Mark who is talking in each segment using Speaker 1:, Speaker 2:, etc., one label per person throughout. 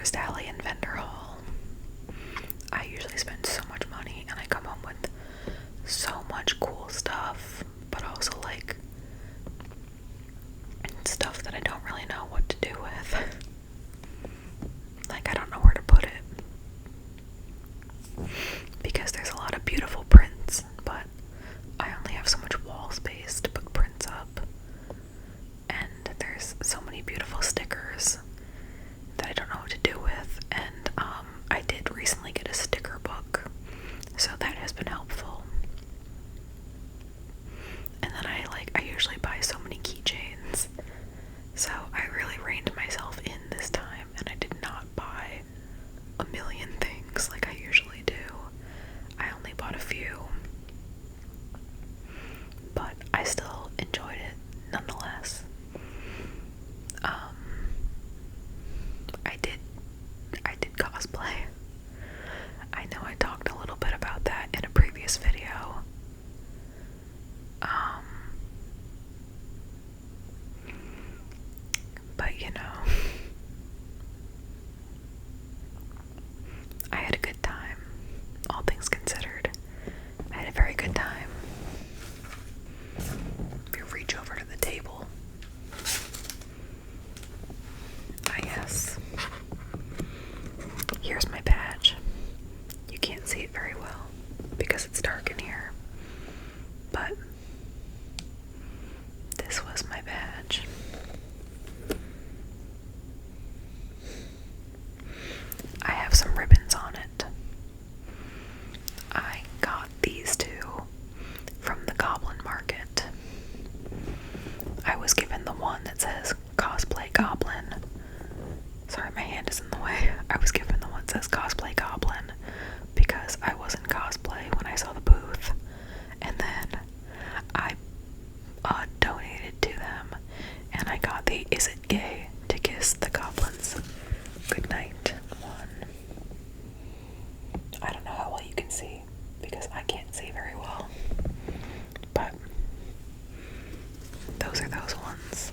Speaker 1: Harvest Alley and vendor hall. I usually spend so much money and I come home with so much cool stuff, but also like stuff that I don't really know what to do with. Like, I don't know where to put it because there's a lot of beautiful prints, but I only have so much wall space to put prints up, and there's so many beautiful stickers that I don't know what to do with. And I did recently get a sticker book, so that has been helpful. And then I usually buy so many keychains, so I really reined myself in this time, and I did not buy a million things like I usually do. I only bought a few, but I still enjoyed it nonetheless. I did cosplay. I know I talked a little bit about that in a previous video. But you know, I had a good time, all things considered. I had a very good time. If you reach over to the table, yes, here's my badge. You can't see it very well because it's dark in here, but this was my badge. I have some ribbons on it. I got these two from the Goblin Market. I was given the one that says Cosplay Goblin. Sorry, my hand is in the way. I was given the one that says Cosplay Goblin because I was in cosplay when I saw the booth, and then I donated to them, and I got the Is It Gay to Kiss the Goblins Goodnight one. I don't know how well you can see because I can't see very well, but those are those ones.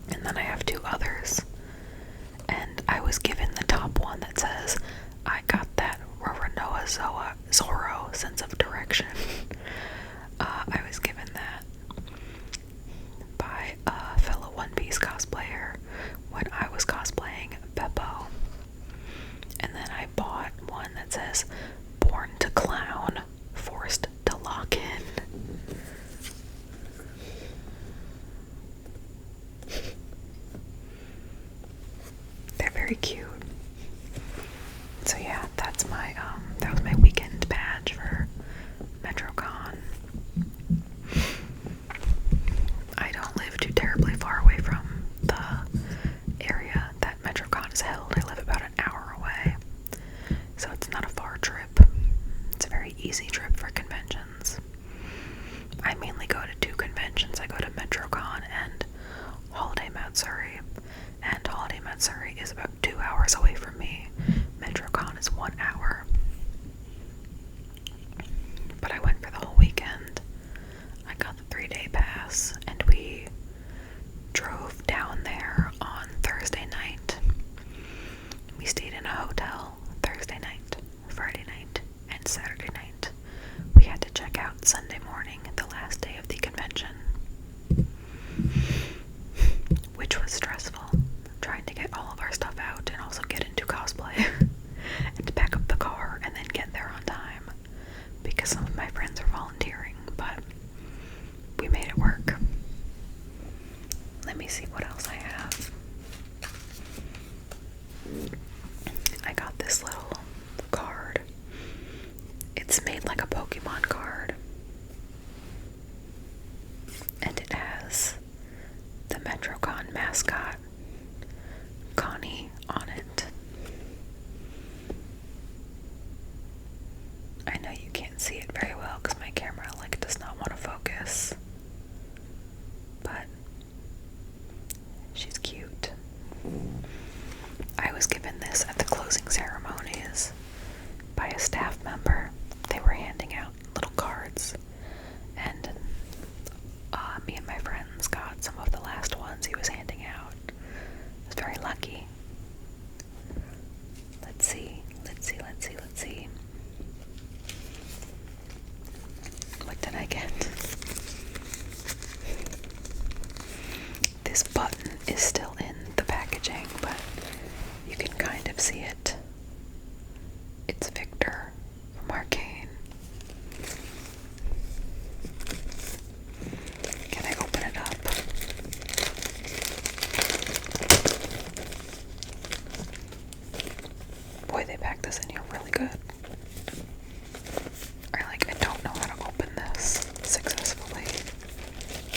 Speaker 1: And then I have two others, and I was given the top one that says I got that Roronoa Zorro sense of direction. I was given that by a fellow One Piece cosplayer when I was cosplaying Beppo. And then I bought one that says Born to Clown, Forced to Lock In. They're very cute. So yeah, that's my that was my weekend badge for MetroCon. I don't live too terribly far away from the area that MetroCon is held. I live about an hour away, so it's not a far trip. It's a very easy trip for conventions. I mainly go to two conventions. I go to MetroCon and Holiday Matsuri, and Holiday Matsuri is about 2 hours away from me. MetroCon is 1 hour. But I went for the whole weekend. I got the 3-day pass, and we drove down there on Thursday night. We stayed in a hotel Thursday night, Friday night, and Saturday night. We had to check out Sunday morning, the last day of the convention, which was stressful, trying to get all of our stuff out and also get into cosplay and to pack up the car and then get there on time because some of my friends are volunteering, but we made it work. Let me see what else I have. I got this little card. It's made like a Pokemon card, and it has the MetroCon mascot, Connie, on it. I know you can't see it very well because my camera does not want to focus, but she's cute. I was given this at the closing ceremonies by a staff member. They were handing out little cards, and me and my friends got some of the last ones he was handing out. I was very lucky. This button is still in the packaging, but you can kind of see it. It's Victor from Arcane. Can I open it up? Boy, they packed this in here really good. I don't know how to open this successfully.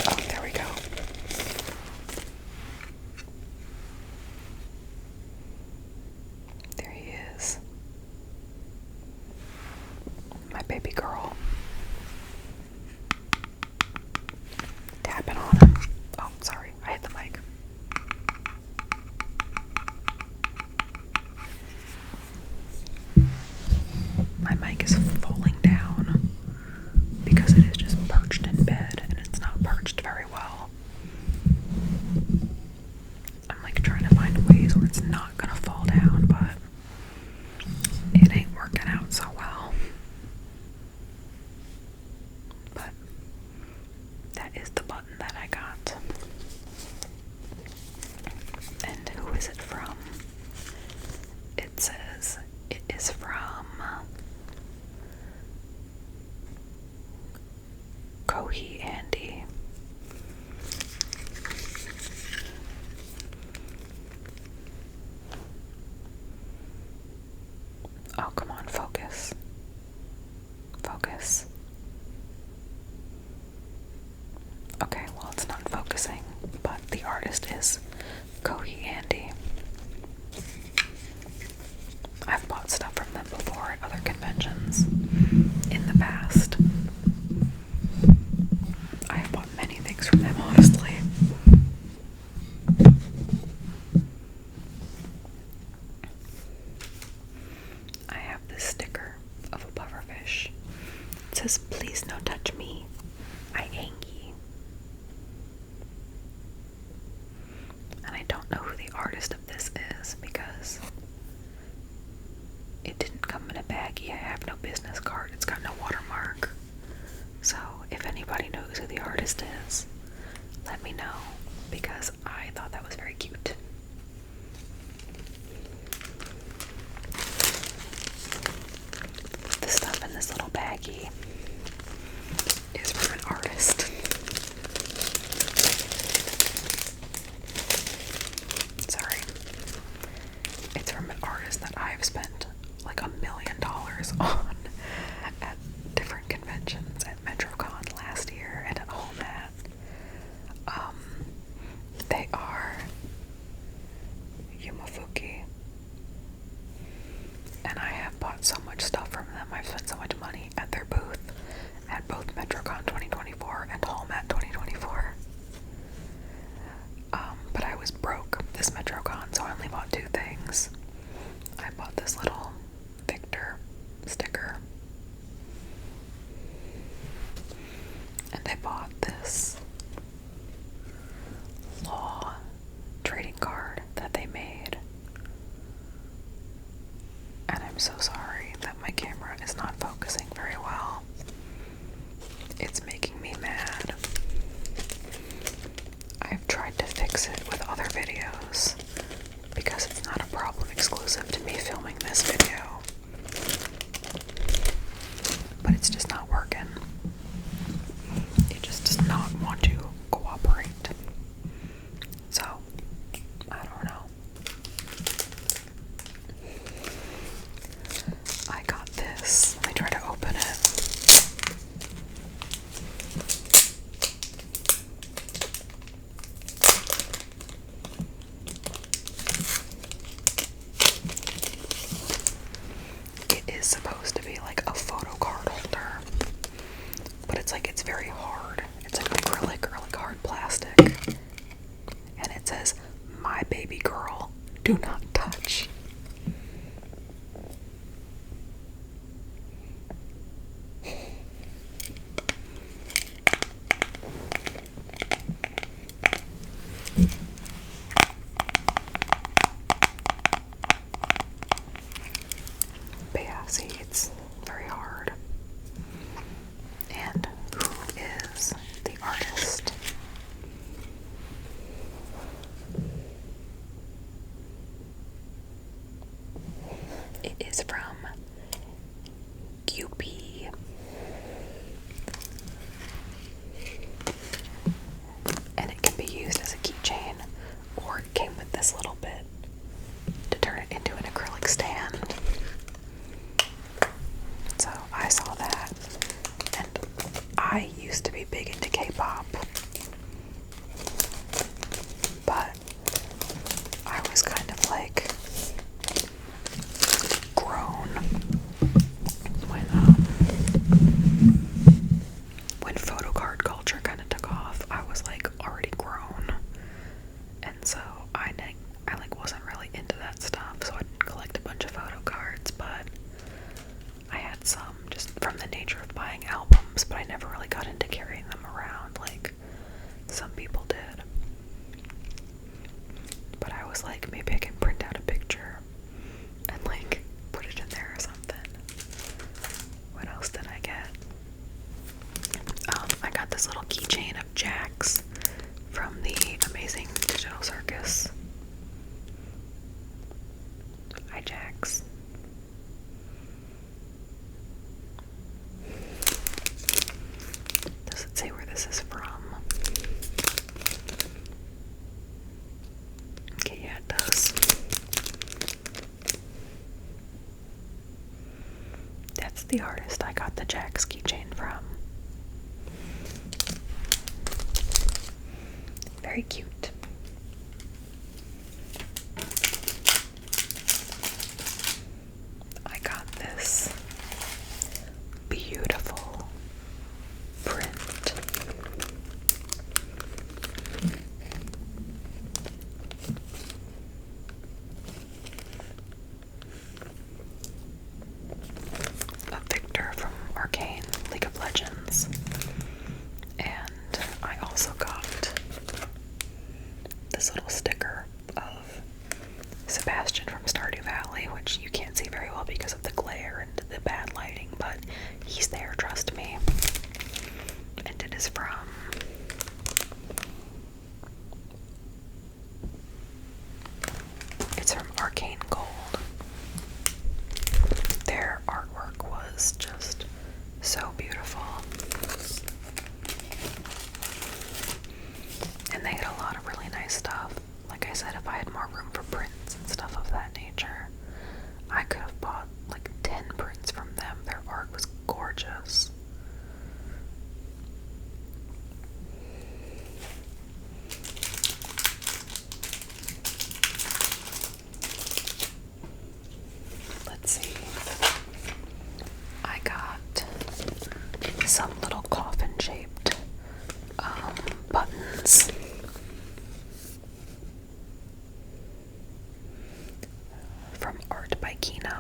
Speaker 1: Oh, there we go. There he is. My baby girl. Tapping on him. Oh, sorry, I hit the mic. My mic is falling down because it is just perched in bed and it's not perched very well. I'm like trying to find ways where it's not gonna fall down, but it ain't working out so well. But that is the button that I got. And who is it from? It says it is from Kohi Andy. Oh, come on, focus. Focus. Okay, well, it's not focusing, but the artist is Kohi Andy. I've bought stuff from them before at other conventions in the past. I have bought many things from them, honestly. I have this sticker of a pufferfish. It says, "Please no touch me. I hangy." And I don't know who the artist of this is because it didn't come in a baggie. I have no business card. It's got no watermark. So if anybody knows who the artist is, let me know because I thought that was very cute. The stuff in this little baggie is from an artist. Sorry. It's from an artist that I've spent like $1 million on at different conventions, at MetroCon last year and at home at. They are Yumafuki. And I have bought so much stuff from them. I've spent so much money at their booth at both MetroCon 2024 and Home at 2024. But I was broke this MetroCon, so I only bought 2 things. I bought this little Victor sticker. And I bought this law trading card that they made. And I'm so sorry that my camera is not focusing very well. It's making me mad. I've tried to fix it with other videos because it's not a problem exclusive to me filming this video. But it's just not working. It just does not want to cooperate. So, I don't know. I got this. Let me try to open it. It is supposed to be like a photo card holder, but it's very hard. It's like acrylic or like hard plastic. And it says, "My baby girl, do not touch." But yeah, see, it's very hard. And who is the artist? but I was kind of like grown when photo card culture kind of took off. I was like already grown, and so I like wasn't really into that stuff, so I didn't collect a bunch of photo cards, but I had some just from the nature of buying albums, but I never really got into carrying them around like some people did. But I was like, maybe I can print out a picture and like put it in there or something. What else did I get? I got this little keychain of Jax from the Amazing Digital Circus. Hi, Jax. Does it say where this is from? Okay, yeah, it does. That's the artist I got the Jax keychain from. Very cute. I got this beautiful print. Of Victor from Arcane League of Legends. And I also got this little sticker of Sebastian from Stardew Valley, which you can't see very well because of the glare and the bad lighting, but he's there, trust me. And it is from Arcane Gold. Their artwork was just so beautiful. And they had a lot of really nice stuff. Like I said, if I had more room for prints and stuff of that nature, I could have bought like 10 prints from them. Their art was gorgeous. Let's see. I got some little coffin-shaped buttons. From Art by Kino.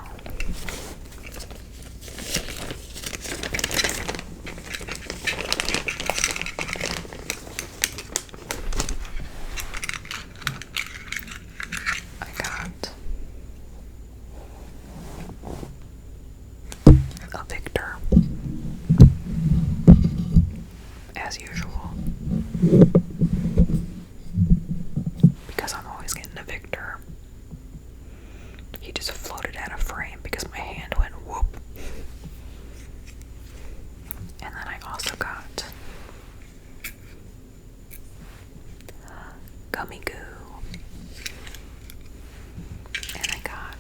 Speaker 1: I got a Victor, as usual, because I'm always getting a Victor. He just floated out of frame because my hand went whoop. And then I also got Gummy Goo. And I got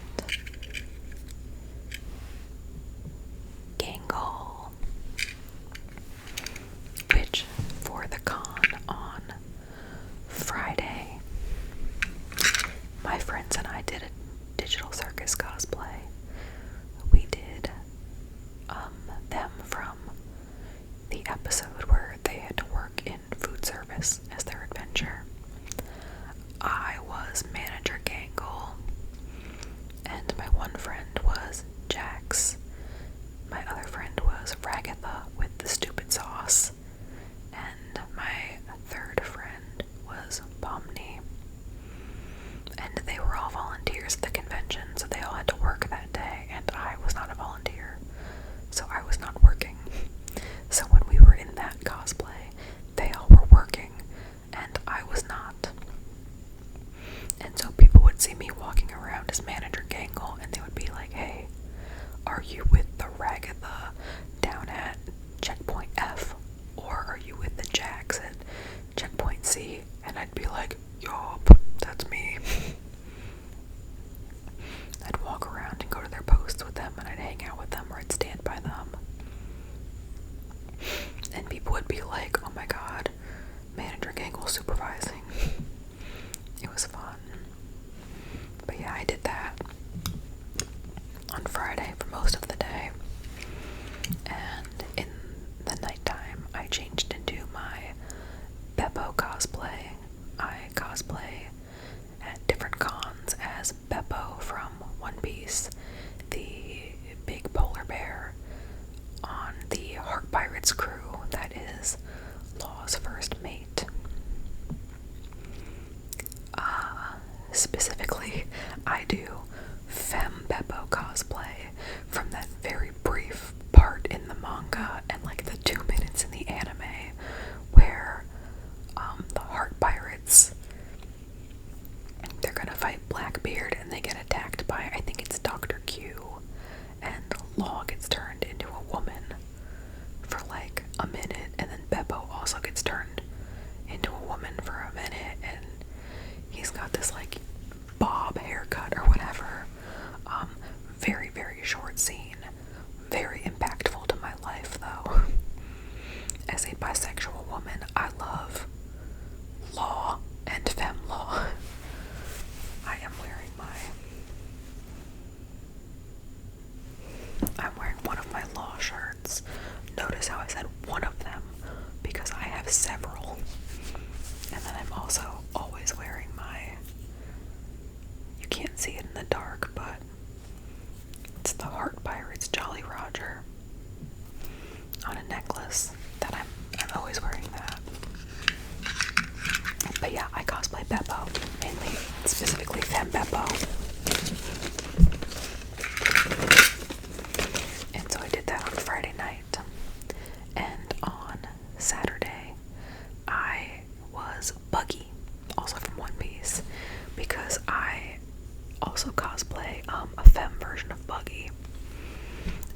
Speaker 1: Gangle, which for the con on Friday, my friends and I did a Digital Circus cosplay. We did them from the episode where they had to work in food service as their adventure. I was Manager Gangle, and my one friend was Jax. My other friend was Ragatha with the stupid sauce, and my third friend was Pomni. And they were all volunteers at the convention, so they all had to work that day, and I was not a volunteer, so I was not working. So when we were in that cosplay, they all were working, and I was not. And so people would see me walking around as Manager Gangle, and they would be like, hey, are you with the Ragatha down at checkpoint F, or are you with the Jax at checkpoint C? And I'd be like, yup, that's me. I'd walk around and go to their posts with them, and I'd hang out with them, or I'd stand by them. And people would be like, oh my god, Manager Gangle supervising. cosplay at different cons as Beppo from One Piece, the big polar bear on the Heart Pirates crew that is Law's first mate. Specifically, I do Femme Beppo cosplay from that very brief part in the manga and like the 2 minutes in the anime where the Heart Pirates, they're gonna fight Blackbeard and they get attacked by, I think it's Dr. Q, and Law gets turned into a woman for like a minute, and then Beppo also gets turned into a woman for a minute, and he's got this like bob haircut or whatever. Very, very short scene. Very impactful to my life though. As a bisexual woman, I love Law and Femme Law. I am wearing one of my Law shirts. Notice how I said one of them, because I have several. And then I'm also always wearing my, you can't see it in the dark, but it's the Heart Pirates Jolly Roger on a necklace that I'm always wearing that. But yeah, I cosplay Beppo, mainly, specifically Femme Beppo. And so I did that on Friday night. And on Saturday, I was Buggy, also from One Piece, because I also cosplay a femme version of Buggy.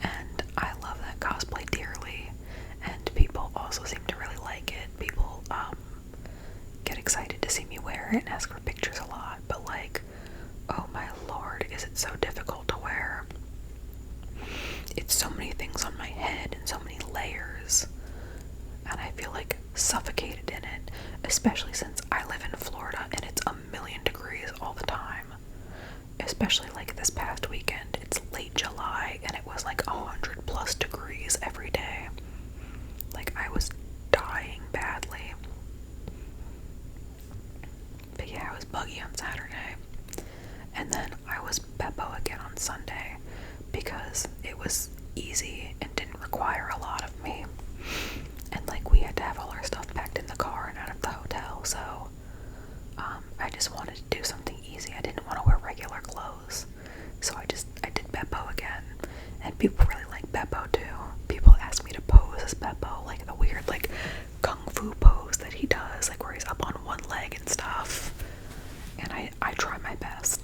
Speaker 1: And I love that cosplay dearly, and people also seem to really like it. People get excited to see me wear it and ask for pictures a lot, but like, oh my lord, is it so difficult to wear. It's so many things on my head and so many layers, and I feel like suffocated in it, especially since I live in Florida and it's 1,000,000 degrees all the time. Especially like this past weekend, it's late July and it was like 100+ degrees every day. Like, I was dying badly. But yeah, I was Buggy on Saturday, and then I was Beppo again on Sunday because it was easy and didn't require a lot of me. And like, we had to have all our stuff packed in the car and out of the hotel, so I just wanted to do something easy. I didn't want to wear regular clothes, so I did Beppo again, and people really like Beppo too. People ask me to pose as Beppo, like the weird like kung fu pose that he does, like where he's up on one leg and stuff, and I try my best,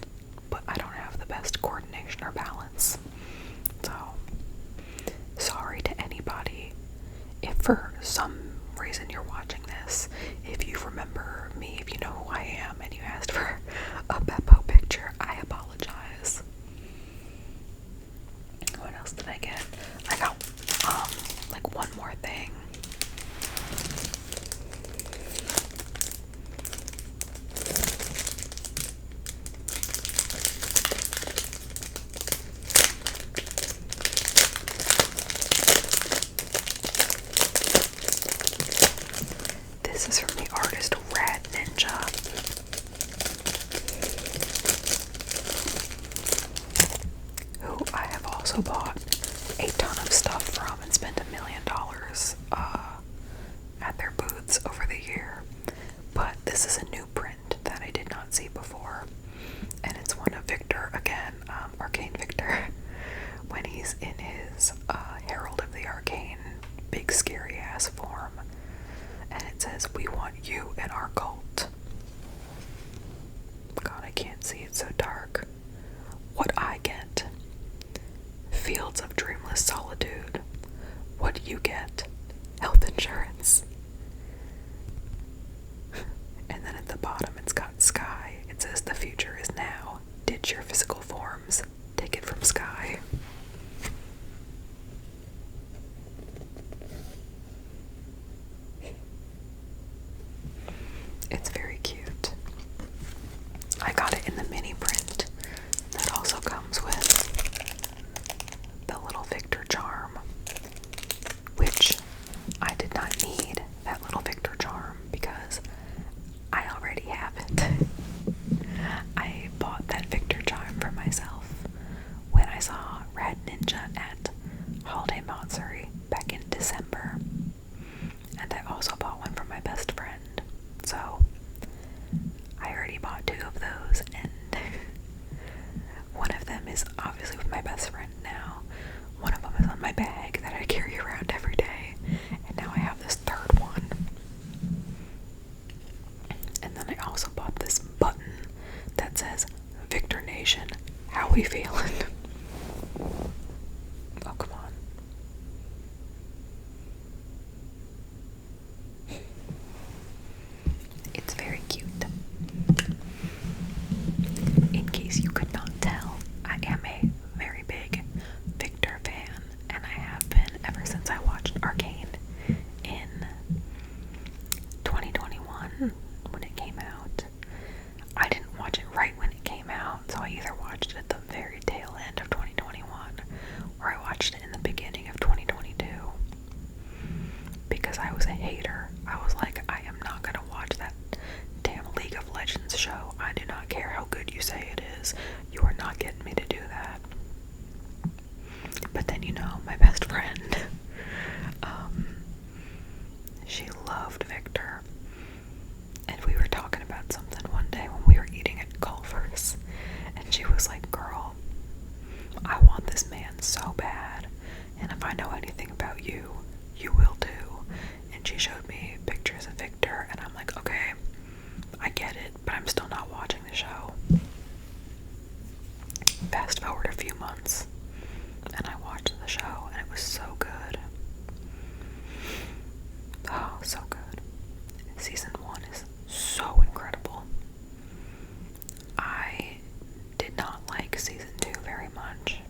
Speaker 1: but I don't have the best coordination or balance. So sorry to anybody if for some reason you're watching this, if you remember me, if you know who I am, and you asked for a Beppo picture, I apologize. What else did I get? I got like one more thing. This is from the artist Rad Ninja. Who I have also bought a ton of stuff from and spent $1 million at their booths over the year. But this is a new print that I did not see before, and it's one of Victor again, Arcane Victor, when he's in his Herald of the Arcane big scary ass form, and it says, "We want you in our cult." God, I can't see, it's so dark. What I get: Fields of Dreamless Solitude. What do you get? Health insurance. And then at the bottom it's got Sky. It says, "The future is now. Ditch your physical forms. Take it from Sky." It's very cute. I got it in the mini print that also comes with the little Victor charm, which I did not need that little Victor charm because I already have it. at Holiday Matsuri back in December. And I also bought one for my best friend. So I already bought 2 of those, and one of them is obviously with my best friend now. One of them is on my bag that I carry around every day. And now I have this 3rd one. And then I also bought this button that says, Victor Nation, how we feeling? Oh, come on. It's very cute. In case you could not tell, I am a very big Victor fan, and I have been ever since I watched Arcane in 2021 when it came out. I didn't watch it right when it came out, so I either watched it at the very tail end of 2021 or I watched it in the beginning of 2022. Because I was a hater. I was like, I am not gonna watch that damn League of Legends show. I do not care how good you say it is. You are not getting me to do that. But then, my best friend, she loved Victor. And we were talking about something one day when we were eating at Culver's. And she was like, girl, I want this man so bad. And if I know anything about you, you will too. And she showed me pictures of Victor, and I'm like, okay, I get it, but I'm still not watching the show. Fast forward a few months, and I watched the show, and it was so good. Oh, so good. Season 1 is so incredible. I did not like season 2 very much,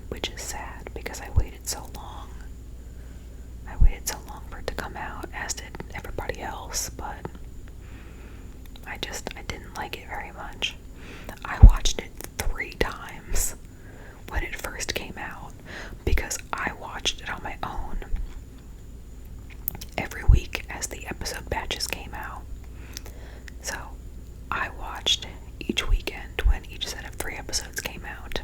Speaker 1: which is sad because I waited so long. I waited so long for it to come out, as did everybody else, but I didn't like it very much. I watched it 3 times when it first came out because I watched it on my own every week as the episode batches came out. So I watched each weekend when each set of 3 episodes came out.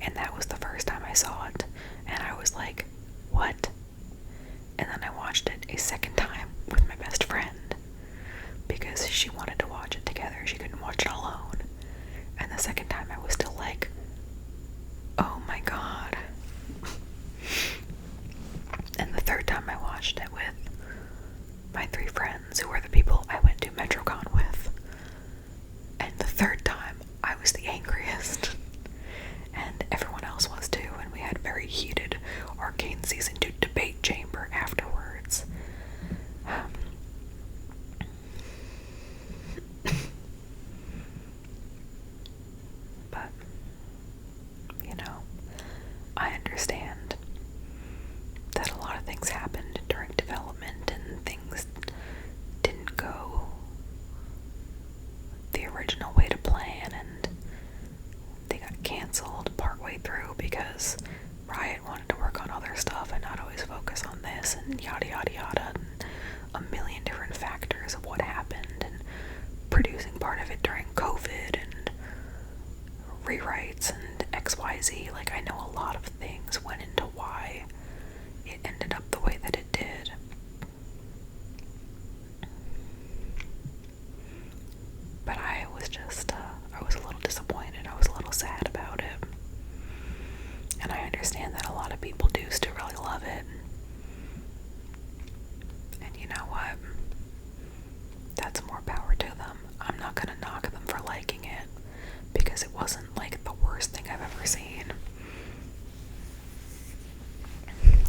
Speaker 1: And that was the first time I saw it. And I was like, what? And then I watched it a second time with my best friend because she wanted to watch it together. She couldn't watch it alone. And the second time I was still like, oh my god. And the third time I watched it with my 3 friends who were the people I went to MetroCon with. And the third time I was the angriest. And everyone else was too, and we had a very heated Arcane Season 2 debate chamber afterwards. But, I understand that a lot of things happened during development and things didn't go the original way to plan, and they got canceled partway through because Riot wanted to work on other stuff and not always focus on this, and yada yada yada, and a million different factors of what happened, and producing part of it during COVID, and rewrites, and XYZ. Like, I know a lot of things went into why it ended up the way that it did. But I was a little disappointed. I was a little sad about it. And I understand that a lot of people do still really love it. And you know what? That's more power to them. I'm not gonna knock them for liking it, because it wasn't like the worst thing I've ever seen.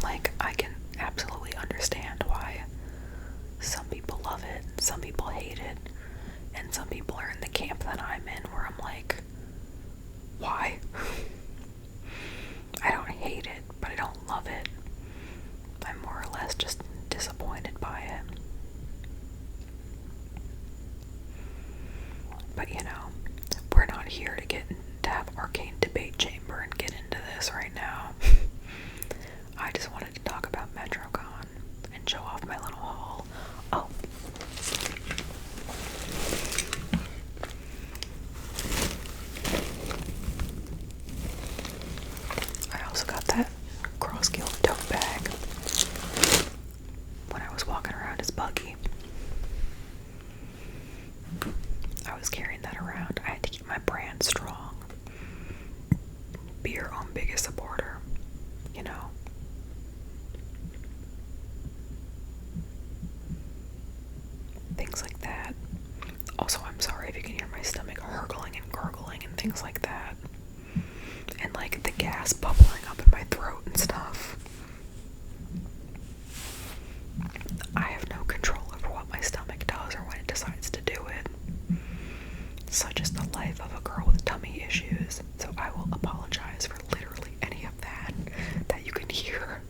Speaker 1: Like, I can absolutely understand why some people love it, some people hate it, and some people are in the camp that I'm in where I'm like, why? I don't hate it, but I don't love it. I'm more or less just disappointed by it. But we're not here to have Arcane Debate Chamber and get into this right now. I just wanted to talk about MetroCon and show off my little haul. Oh. things like that. Also, I'm sorry if you can hear my stomach gurgling and gurgling and things like that. And like the gas bubbling up in my throat and stuff. I have no control over what my stomach does or when it decides to do it. Such is the life of a girl with tummy issues. So I will apologize for literally any of that you can hear.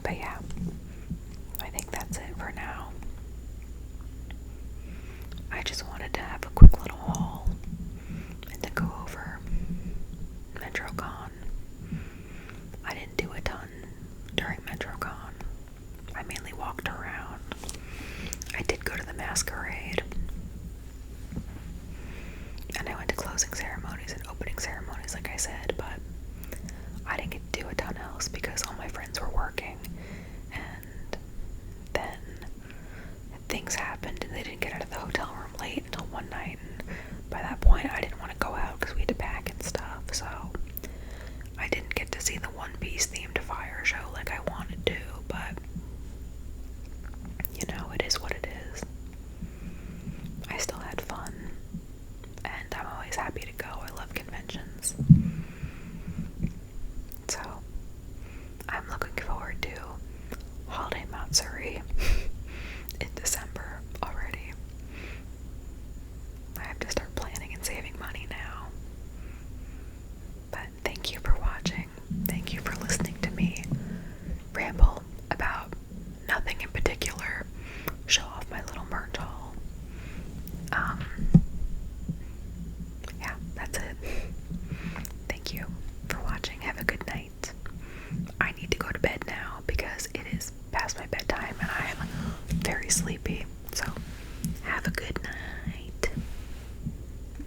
Speaker 1: But yeah, I think that's it for now. I just wanted to have a quick little haul and to go over MetroCon. I didn't do a ton during MetroCon. I mainly walked around. I did go to the masquerade. And I went to closing ceremonies and opening ceremonies, like I said, but I didn't get to do a ton else because all my friends were working. And then things happened and they didn't get out of the hotel room late until one night. And by that point, I didn't want to go out because we had to pack and stuff. So I didn't get to see the One Piece themed fire show like I